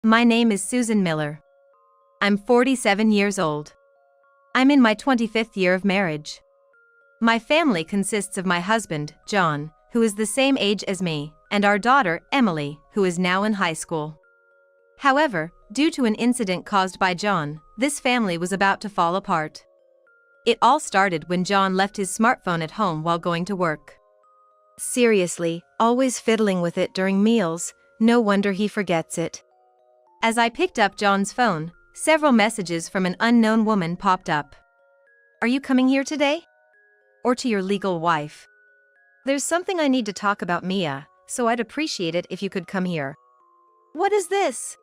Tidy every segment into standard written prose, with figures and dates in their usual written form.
My name is Susan Miller. I'm 47 years old. I'm in my 25th year of marriage. My family consists of my husband, John, who is the same age as me, and our daughter, Emily, who is now in high school. However, due to an incident caused by John, this family was about to fall apart. It all started when John left his smartphone at home while going to work. Seriously, always fiddling with it during meals, no wonder he forgets it. As I picked up John's phone, several messages from an unknown woman popped up. Are you coming here today? Or to your legal wife? There's something I need to talk about, Mia, so I'd appreciate it if you could come here. What is this?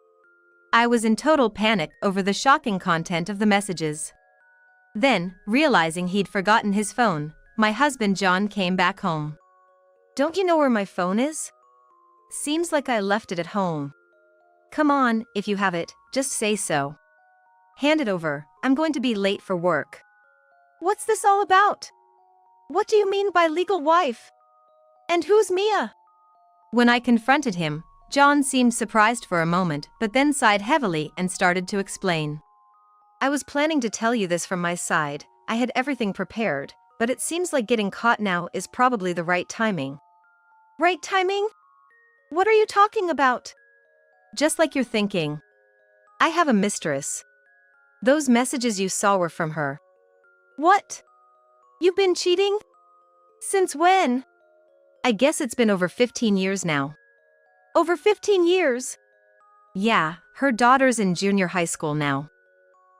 I was in total panic over the shocking content of the messages. Then, realizing he'd forgotten his phone, my husband John came back home. Don't you know where my phone is? Seems like I left it at home. Come on, if you have it, just say so. Hand it over, I'm going to be late for work. What's this all about? What do you mean by legal wife? And who's Mia? When I confronted him, John seemed surprised for a moment but then sighed heavily and started to explain. I was planning to tell you this from my side, I had everything prepared, but it seems like getting caught now is probably the right timing. Right timing? What are you talking about? Just like you're thinking. I have a mistress. Those messages you saw were from her. What? You've been cheating? Since when? I guess it's been over 15 years now. Over 15 years? Yeah, her daughter's in junior high school now.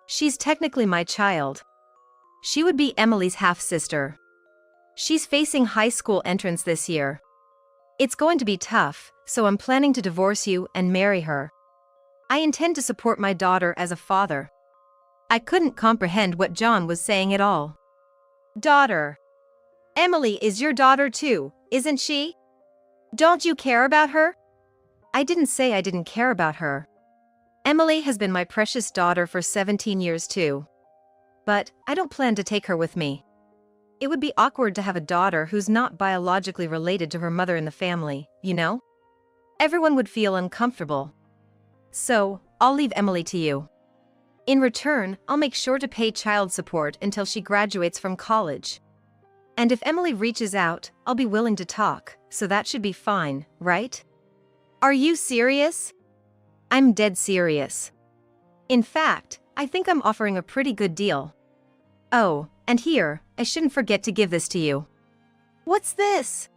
She's technically my child. She would be Emily's half-sister. She's facing high school entrance this year. It's going to be tough, so I'm planning to divorce you and marry her. I intend to support my daughter as a father. I couldn't comprehend what John was saying at all. Daughter. Emily is your daughter too, isn't she? Don't you care about her? I didn't say I didn't care about her. Emily has been my precious daughter for 17 years too. But I don't plan to take her with me. It would be awkward to have a daughter who's not biologically related to her mother in the family, you know? Everyone would feel uncomfortable. So, I'll leave Emily to you. In return, I'll make sure to pay child support until she graduates from college. And if Emily reaches out, I'll be willing to talk, so that should be fine, right? Are you serious? I'm dead serious. In fact, I think I'm offering a pretty good deal. Oh, and here, I shouldn't forget to give this to you. What's this?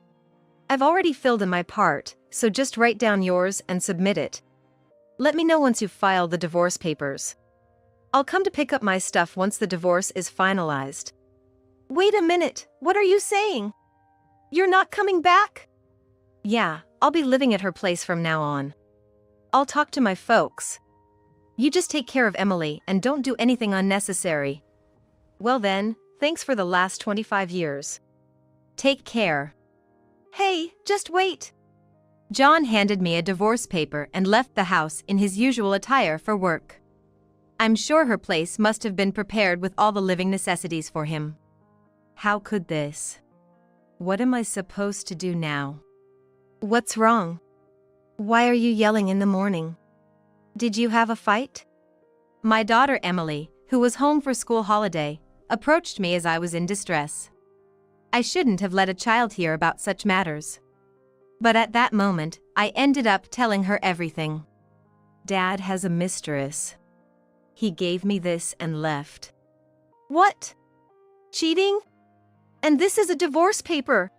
I've already filled in my part, so just write down yours and submit it. Let me know once you've filed the divorce papers. I'll come to pick up my stuff once the divorce is finalized. Wait a minute, what are you saying? You're not coming back? Yeah, I'll be living at her place from now on. I'll talk to my folks. You just take care of Emily and don't do anything unnecessary. Well then, thanks for the last 25 years. Take care. Hey, just wait. John handed me a divorce paper and left the house in his usual attire for work. I'm sure her place must have been prepared with all the living necessities for him. How could this? What am I supposed to do now? What's wrong? Why are you yelling in the morning? Did you have a fight? My daughter Emily, who was home for school holiday, approached me as I was in distress. I shouldn't have let a child hear about such matters. But at that moment, I ended up telling her everything. Dad has a mistress. He gave me this and left. What? Cheating? And this is a divorce paper.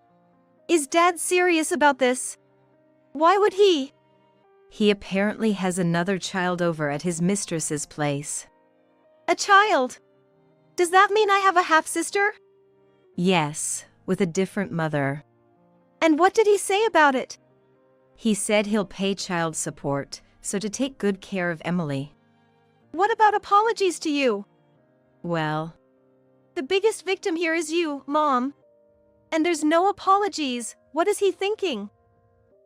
Is Dad serious about this? Why would he? He apparently has another child over at his mistress's place. A child? Does that mean I have a half-sister? Yes, with a different mother. And what did he say about it? He said he'll pay child support, so to take good care of Emily. What about apologies to you? Well, the biggest victim here is you, Mom. And there's no apologies. What is he thinking?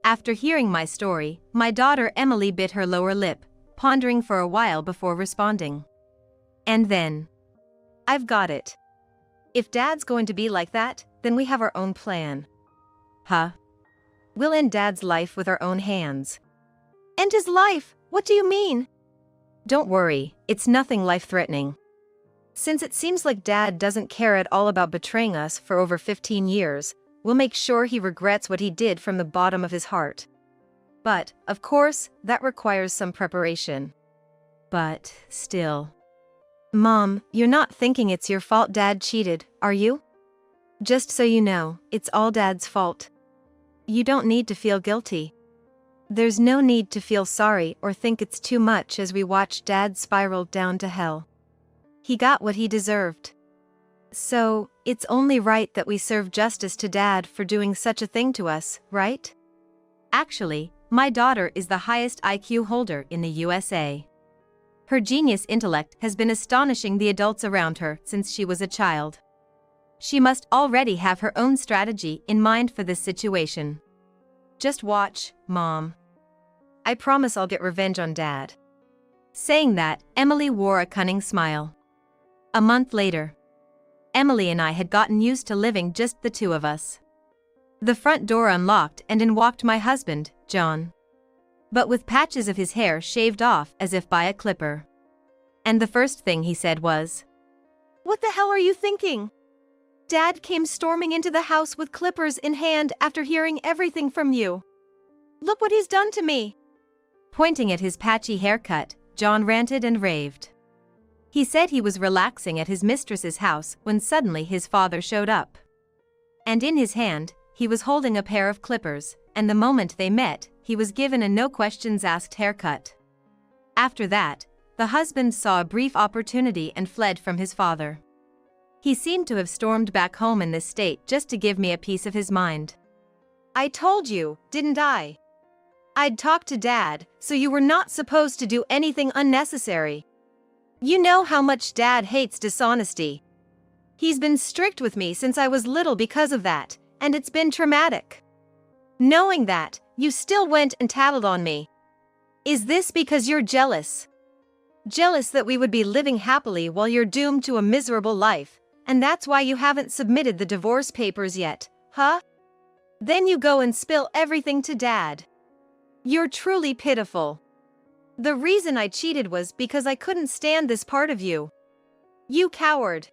After hearing my story, my daughter Emily bit her lower lip, pondering for a while before responding. And then, I've got it. If Dad's going to be like that, then we have our own plan. Huh? We'll end Dad's life with our own hands. End his life? What do you mean? Don't worry, it's nothing life-threatening. Since it seems like Dad doesn't care at all about betraying us for over 15 years, we'll make sure he regrets what he did from the bottom of his heart. But, of course, that requires some preparation. But, still. Mom, you're not thinking it's your fault Dad cheated, are you? Just so you know, it's all Dad's fault. You don't need to feel guilty. There's no need to feel sorry or think it's too much as we watch Dad spiral down to hell. He got what he deserved. So, it's only right that we serve justice to Dad for doing such a thing to us, right? Actually, my daughter is the highest IQ holder in the USA. Her genius intellect has been astonishing the adults around her since she was a child. She must already have her own strategy in mind for this situation. Just watch, Mom. I promise I'll get revenge on Dad. Saying that, Emily wore a cunning smile. A month later, Emily and I had gotten used to living just the two of us. The front door unlocked and in walked my husband, John. But with patches of his hair shaved off as if by a clipper. And the first thing he said was, "What the hell are you thinking?" Dad came storming into the house with clippers in hand after hearing everything from you. Look what he's done to me. Pointing at his patchy haircut, John ranted and raved. He said he was relaxing at his mistress's house when suddenly his father showed up. And in his hand, he was holding a pair of clippers, and the moment they met, he was given a no-questions-asked haircut. After that, the husband saw a brief opportunity and fled from his father. He seemed to have stormed back home in this state just to give me a piece of his mind. I told you, didn't I? I'd talked to Dad, so you were not supposed to do anything unnecessary. You know how much Dad hates dishonesty. He's been strict with me since I was little because of that, and it's been traumatic. Knowing that, you still went and tattled on me. Is this because you're jealous? Jealous that we would be living happily while you're doomed to a miserable life, and that's why you haven't submitted the divorce papers yet, huh? Then you go and spill everything to Dad. You're truly pitiful. The reason I cheated was because I couldn't stand this part of you. You coward.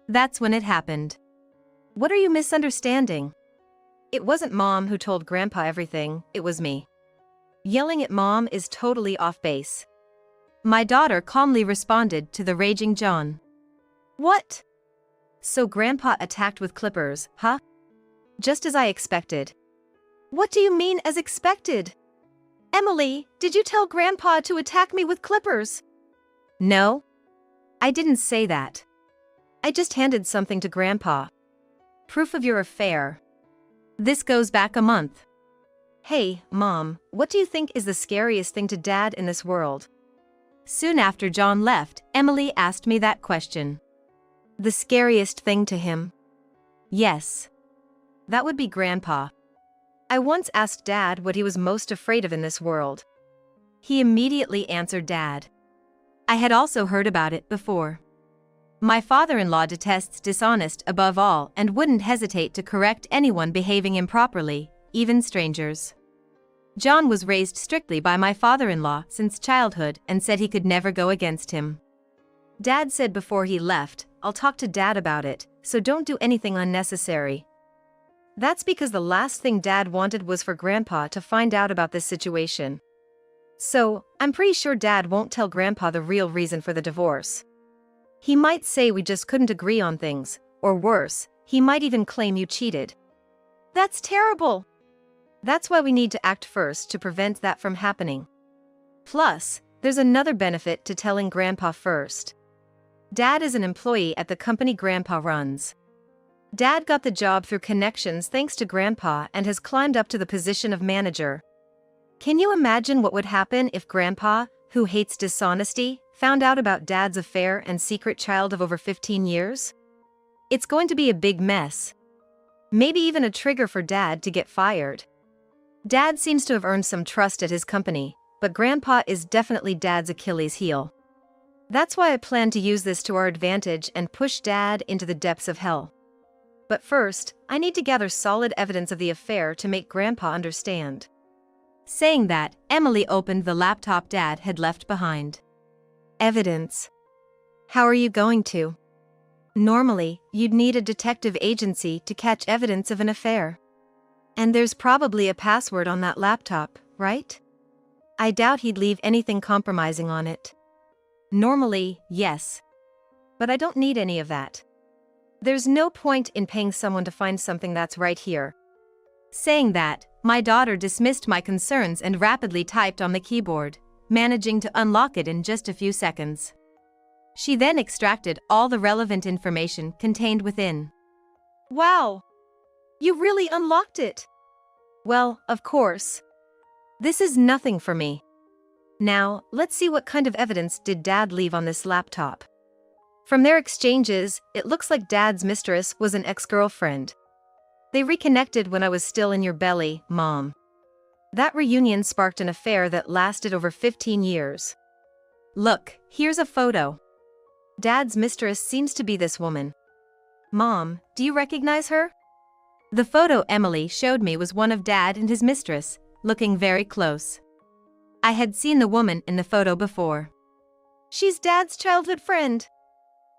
That's when it happened. What are you misunderstanding? It wasn't Mom who told Grandpa everything, it was me. Yelling at Mom is totally off base. My daughter calmly responded to the raging John. What? So Grandpa attacked with clippers, huh? Just as I expected. What do you mean as expected? Emily, did you tell Grandpa to attack me with clippers? No. I didn't say that. I just handed something to Grandpa. Proof of your affair. This goes back a month. Hey, Mom, what do you think is the scariest thing to Dad in this world? Soon after John left, Emily asked me that question. The scariest thing to him? Yes. That would be Grandpa. I once asked Dad what he was most afraid of in this world. He immediately answered Dad. I had also heard about it before. My father-in-law detests dishonest above all and wouldn't hesitate to correct anyone behaving improperly, even strangers. John was raised strictly by my father-in-law since childhood and said he could never go against him. Dad said before he left, I'll talk to Dad about it, so don't do anything unnecessary. That's because the last thing Dad wanted was for Grandpa to find out about this situation. So, I'm pretty sure Dad won't tell Grandpa the real reason for the divorce. He might say we just couldn't agree on things, or worse, he might even claim you cheated. That's terrible! That's why we need to act first to prevent that from happening. Plus, there's another benefit to telling Grandpa first. Dad is an employee at the company Grandpa runs. Dad got the job through connections thanks to Grandpa and has climbed up to the position of manager. Can you imagine what would happen if Grandpa, who hates dishonesty, found out about Dad's affair and secret child of over 15 years? It's going to be a big mess. Maybe even a trigger for Dad to get fired. Dad seems to have earned some trust at his company, but Grandpa is definitely Dad's Achilles heel. That's why I plan to use this to our advantage and push Dad into the depths of hell. But first, I need to gather solid evidence of the affair to make Grandpa understand. Saying that, Emily opened the laptop Dad had left behind. Evidence. How are you going to? Normally, you'd need a detective agency to catch evidence of an affair. And there's probably a password on that laptop, right? I doubt he'd leave anything compromising on it. Normally, yes. But I don't need any of that. There's no point in paying someone to find something that's right here. Saying that, my daughter dismissed my concerns and rapidly typed on the keyboard, managing to unlock it in just a few seconds. She then extracted all the relevant information contained within. Wow! You really unlocked it! Well, of course. This is nothing for me. Now, let's see what kind of evidence did Dad leave on this laptop. From their exchanges, it looks like Dad's mistress was an ex-girlfriend. They reconnected when I was still in your belly, Mom. That reunion sparked an affair that lasted over 15 years. Look, here's a photo. Dad's mistress seems to be this woman. Mom, do you recognize her? The photo Emily showed me was one of Dad and his mistress, looking very close. I had seen the woman in the photo before. She's Dad's childhood friend.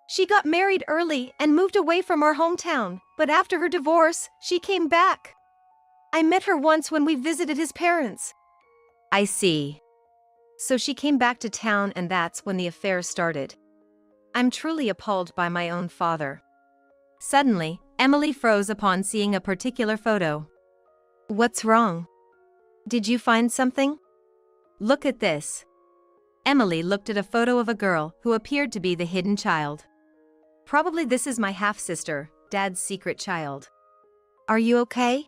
She got married early and moved away from our hometown, but after her divorce, she came back. I met her once when we visited his parents. I see. So she came back to town and that's when the affair started. I'm truly appalled by my own father. Suddenly, Emily froze upon seeing a particular photo. What's wrong? Did you find something? Look at this. Emily looked at a photo of a girl who appeared to be the hidden child. Probably this is my half-sister, Dad's secret child. Are you okay?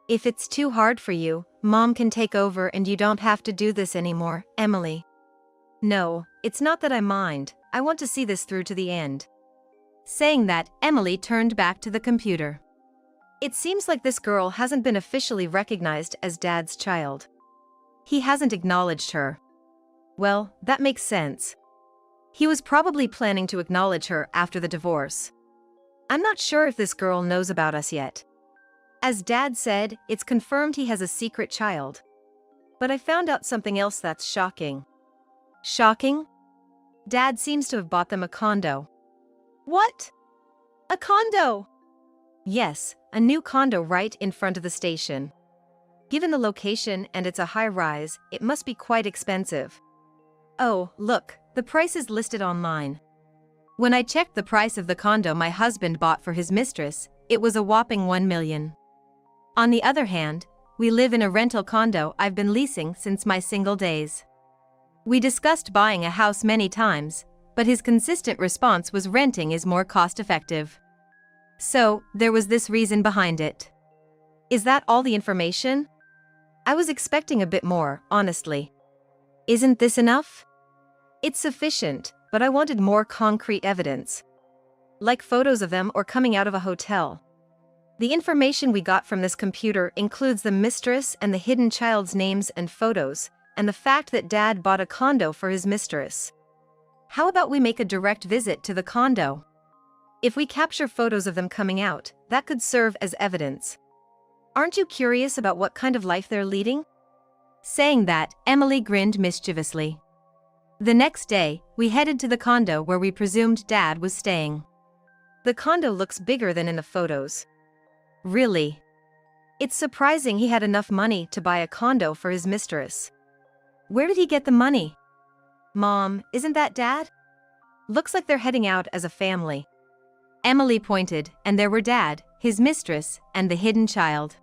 If it's too hard for you, Mom can take over and you don't have to do this anymore, Emily. No, it's not that I mind, I want to see this through to the end. Saying that, Emily turned back to the computer. It seems like this girl hasn't been officially recognized as Dad's child. He hasn't acknowledged her. Well, that makes sense. He was probably planning to acknowledge her after the divorce. I'm not sure if this girl knows about us yet. As Dad said, it's confirmed he has a secret child. But I found out something else that's shocking. Shocking? Dad seems to have bought them a condo. What? A condo? Yes, a new condo right in front of the station. Given the location and it's a high-rise, it must be quite expensive. Oh, look, the price is listed online. When I checked the price of the condo my husband bought for his mistress, it was a whopping $1 million. On the other hand, we live in a rental condo I've been leasing since my single days. We discussed buying a house many times, but his consistent response was renting is more cost-effective. So, there was this reason behind it. Is that all the information? I was expecting a bit more, honestly. Isn't this enough? It's sufficient, but I wanted more concrete evidence. Like photos of them or coming out of a hotel. The information we got from this computer includes the mistress and the hidden child's names and photos, and the fact that Dad bought a condo for his mistress. How about we make a direct visit to the condo? If we capture photos of them coming out, that could serve as evidence. Aren't you curious about what kind of life they're leading? Saying that, Emily grinned mischievously. The next day, we headed to the condo where we presumed Dad was staying. The condo looks bigger than in the photos. Really? It's surprising he had enough money to buy a condo for his mistress. Where did he get the money? Mom, isn't that Dad? Looks like they're heading out as a family. Emily pointed, and there were Dad, his mistress, and the hidden child.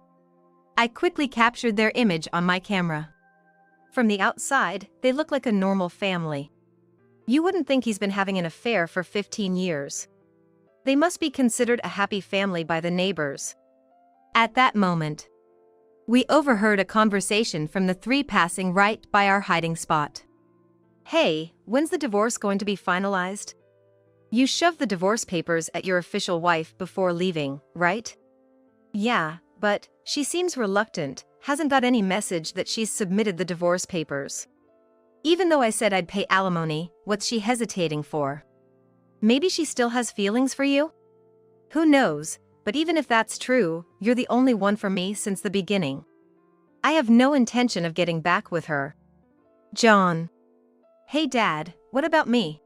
I quickly captured their image on my camera. From the outside, they look like a normal family. You wouldn't think he's been having an affair for 15 years. They must be considered a happy family by the neighbors. At that moment, we overheard a conversation from the three passing right by our hiding spot. Hey, when's the divorce going to be finalized? You shoved the divorce papers at your official wife before leaving, right? Yeah, but she seems reluctant, hasn't got any message that she's submitted the divorce papers. Even though I said I'd pay alimony, what's she hesitating for? Maybe she still has feelings for you? Who knows, but even if that's true, you're the only one for me since the beginning. I have no intention of getting back with her. John. Hey Dad, what about me?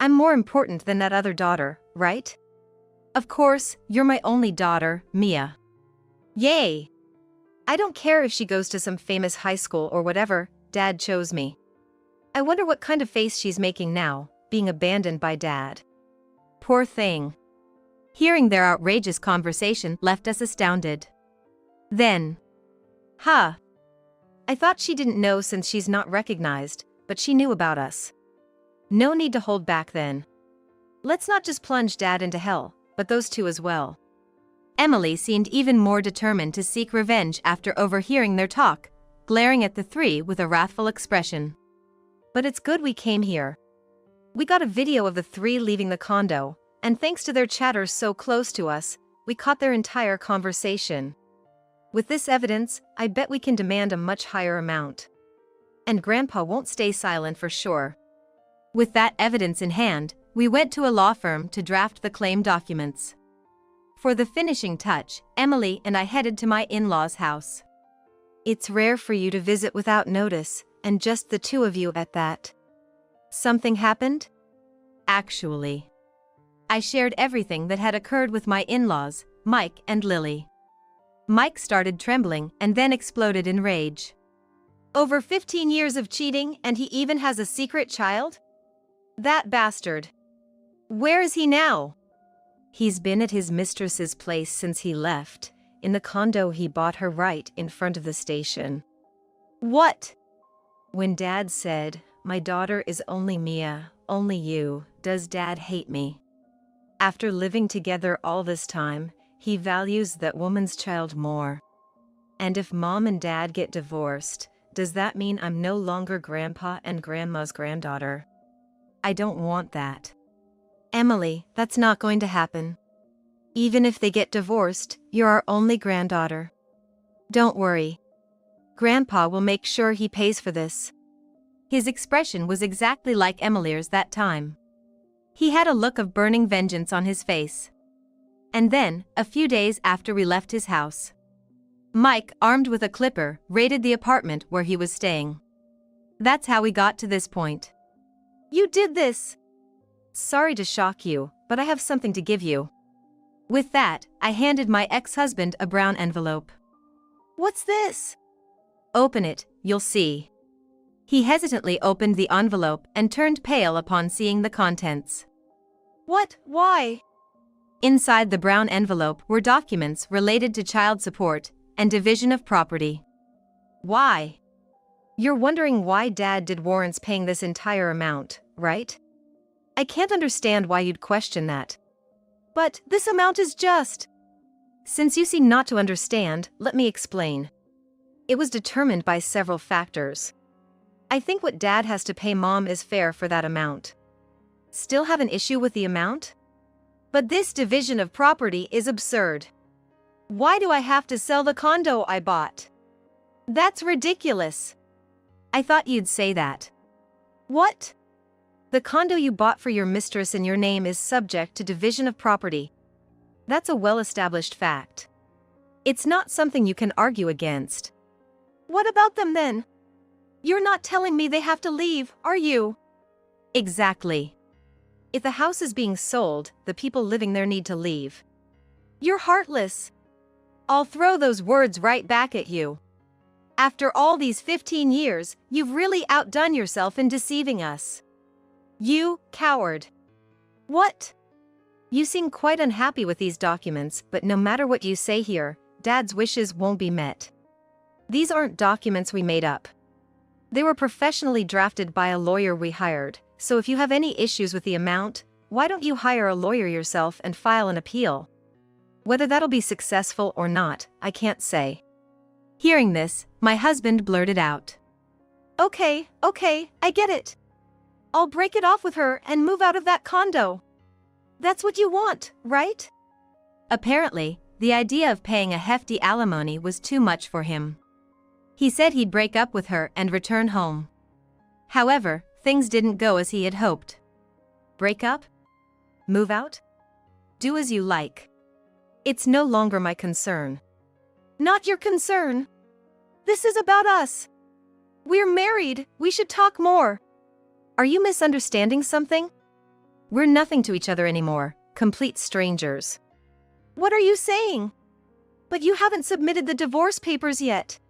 I'm more important than that other daughter, right? Of course, you're my only daughter, Mia. Yay! I don't care if she goes to some famous high school or whatever, Dad chose me. I wonder what kind of face she's making now, being abandoned by Dad. Poor thing. Hearing their outrageous conversation left us astounded. Then. I thought she didn't know since she's not recognized, but she knew about us. No need to hold back then. Let's not just plunge Dad into hell, but those two as well. Emily seemed even more determined to seek revenge after overhearing their talk, glaring at the three with a wrathful expression. But it's good we came here. We got a video of the three leaving the condo, and thanks to their chatter so close to us, we caught their entire conversation. With this evidence, I bet we can demand a much higher amount. And Grandpa won't stay silent for sure. With that evidence in hand, we went to a law firm to draft the claim documents. For the finishing touch, Emily and I headed to my in-laws' house. It's rare for you to visit without notice, and just the two of you at that. Something happened? Actually, I shared everything that had occurred with my in-laws, Mike and Lily. Mike started trembling and then exploded in rage. Over 15 years of cheating, and he even has a secret child? That bastard. Where is he now? He's been at his mistress's place since he left, in the condo he bought her right in front of the station. What? When Dad said, "My daughter is only Mia, only you," does Dad hate me? After living together all this time, he values that woman's child more. And if Mom and Dad get divorced, does that mean I'm no longer Grandpa and Grandma's granddaughter? I don't want that. Emily, that's not going to happen. Even if they get divorced, you're our only granddaughter. Don't worry. Grandpa will make sure he pays for this. His expression was exactly like Emily's that time. He had a look of burning vengeance on his face. And then, a few days after we left his house, Mike, armed with a clipper, raided the apartment where he was staying. That's how we got to this point. You did this! Sorry to shock you, but I have something to give you. With that, I handed my ex-husband a brown envelope. What's this? Open it, you'll see. He hesitantly opened the envelope and turned pale upon seeing the contents. What? Why? Inside the brown envelope were documents related to child support and division of property. Why? You're wondering why Dad did warrants paying this entire amount, right? I can't understand why you'd question that. But this amount is just... Since you seem not to understand, let me explain. It was determined by several factors. I think what Dad has to pay Mom is fair for that amount. Still have an issue with the amount? But this division of property is absurd. Why do I have to sell the condo I bought? That's ridiculous. I thought you'd say that. What? The condo you bought for your mistress in your name is subject to division of property. That's a well-established fact. It's not something you can argue against. What about them then? You're not telling me they have to leave, are you? Exactly. If the house is being sold, the people living there need to leave. You're heartless. I'll throw those words right back at you. After all these 15 years, you've really outdone yourself in deceiving us. You coward. What? You seem quite unhappy with these documents, but no matter what you say here, Dad's wishes won't be met. These aren't documents we made up. They were professionally drafted by a lawyer we hired, so if you have any issues with the amount, why don't you hire a lawyer yourself and file an appeal? Whether that'll be successful or not, I can't say. Hearing this, my husband blurted out. Okay, I get it. I'll break it off with her and move out of that condo. That's what you want, right? Apparently, the idea of paying a hefty alimony was too much for him. He said he'd break up with her and return home. However, things didn't go as he had hoped. Break up? Move out? Do as you like. It's no longer my concern. Not your concern. This is about us. We're married, we should talk more. Are you misunderstanding something? We're nothing to each other anymore, complete strangers. What are you saying? But you haven't submitted the divorce papers yet.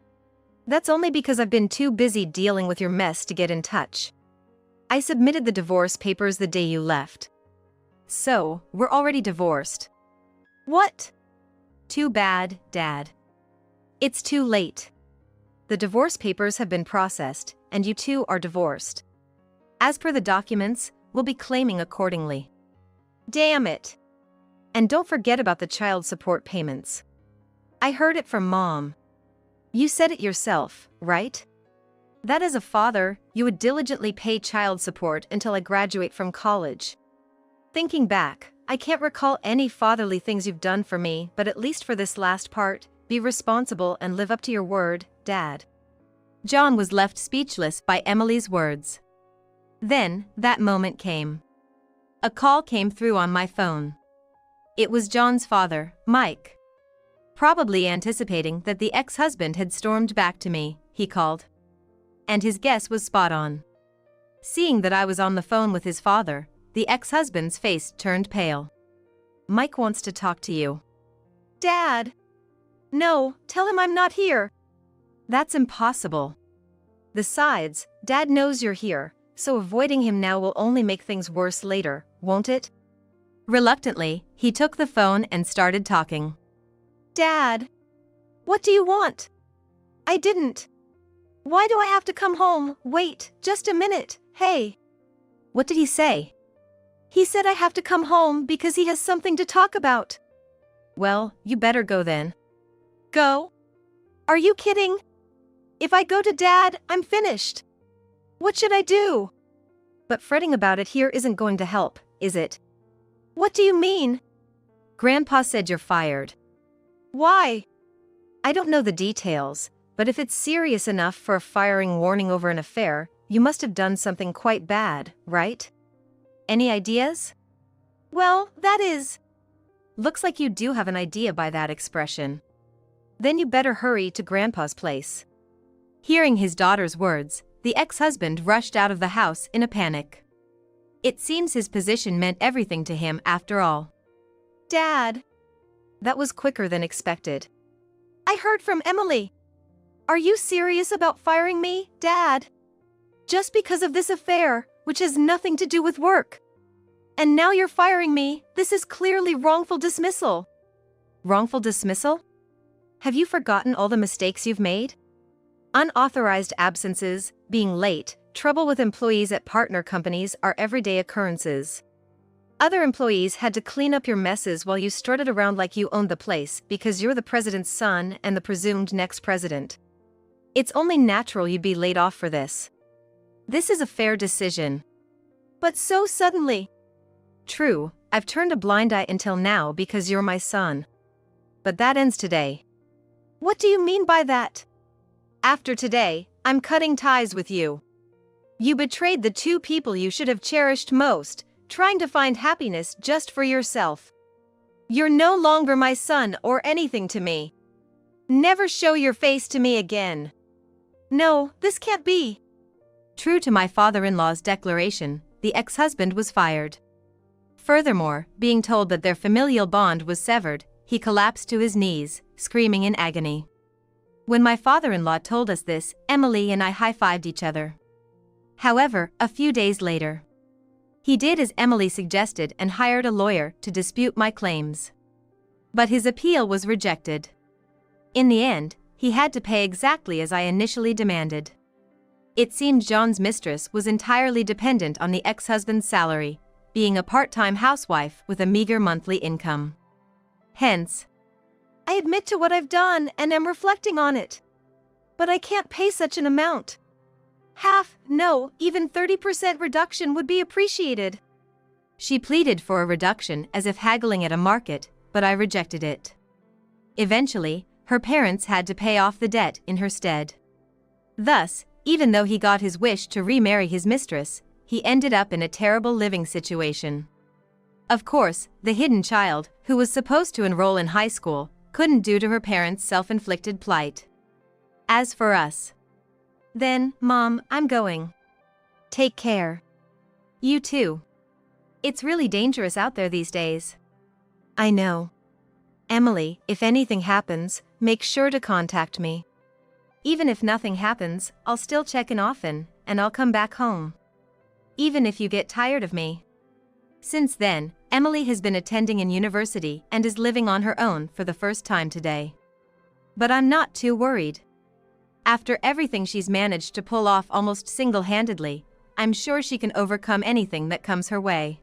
That's only because I've been too busy dealing with your mess to get in touch. I submitted the divorce papers the day you left. So, we're already divorced. What? Too bad, Dad. It's too late. The divorce papers have been processed, and you two are divorced. As per the documents, we'll be claiming accordingly. Damn it. And don't forget about the child support payments. I heard it from Mom. You said it yourself, right? That as a father, you would diligently pay child support until I graduate from college. Thinking back, I can't recall any fatherly things you've done for me, but at least for this last part, be responsible and live up to your word, Dad. John was left speechless by Emily's words. Then, that moment came. A call came through on my phone. It was John's father, Mike. Probably anticipating that the ex-husband had stormed back to me, he called. And his guess was spot on. Seeing that I was on the phone with his father, the ex-husband's face turned pale. Mike wants to talk to you. Dad! No, tell him I'm not here. That's impossible. Besides, Dad knows you're here, so avoiding him now will only make things worse later, won't it? Reluctantly, he took the phone and started talking. Dad! What do you want? I didn't. Why do I have to come home? Wait, just a minute, hey. What did he say? He said I have to come home because he has something to talk about. Well, you better go then. Go? Are you kidding? If I go to Dad, I'm finished. What should I do? But fretting about it here isn't going to help, is it? What do you mean? Grandpa said you're fired. Why? I don't know the details, but if it's serious enough for a firing warning over an affair, you must have done something quite bad, right? Any ideas? Well, that is. Looks like you do have an idea by that expression. Then you better hurry to Grandpa's place. Hearing his daughter's words, the ex-husband rushed out of the house in a panic. It seems his position meant everything to him after all. Dad! That was quicker than expected. I heard from Emily. Are you serious about firing me, Dad? Just because of this affair, which has nothing to do with work. And now you're firing me, this is clearly wrongful dismissal. Wrongful dismissal? Have you forgotten all the mistakes you've made? Unauthorized absences, being late, trouble with employees at partner companies are everyday occurrences. Other employees had to clean up your messes while you strutted around like you owned the place because you're the president's son and the presumed next president. It's only natural you'd be laid off for this. This is a fair decision. But so suddenly. True, I've turned a blind eye until now because you're my son. But that ends today. What do you mean by that? After today, I'm cutting ties with you. You betrayed the two people you should have cherished most, trying to find happiness just for yourself. You're no longer my son or anything to me. Never show your face to me again. No, this can't be. True to my father-in-law's declaration, the ex-husband was fired. Furthermore, being told that their familial bond was severed, he collapsed to his knees, screaming in agony. When my father-in-law told us this, Emily and I high-fived each other. However, a few days later, he did as Emily suggested and hired a lawyer to dispute my claims. But his appeal was rejected. In the end, he had to pay exactly as I initially demanded. It seemed John's mistress was entirely dependent on the ex-husband's salary, being a part-time housewife with a meager monthly income. Hence, I admit to what I've done and am reflecting on it. But I can't pay such an amount. Half, no, even 30% reduction would be appreciated. She pleaded for a reduction as if haggling at a market, but I rejected it. Eventually, her parents had to pay off the debt in her stead. Thus, even though he got his wish to remarry his mistress, he ended up in a terrible living situation. Of course, the hidden child, who was supposed to enroll in high school, couldn't due to her parents' self-inflicted plight. As for us, then, Mom, I'm going. Take care. You too. It's really dangerous out there these days. I know. Emily, if anything happens, make sure to contact me. Even if nothing happens, I'll still check in often, and I'll come back home. Even if you get tired of me. Since then, Emily has been attending in university and is living on her own for the first time today. But I'm not too worried. After everything she's managed to pull off almost single-handedly, I'm sure she can overcome anything that comes her way.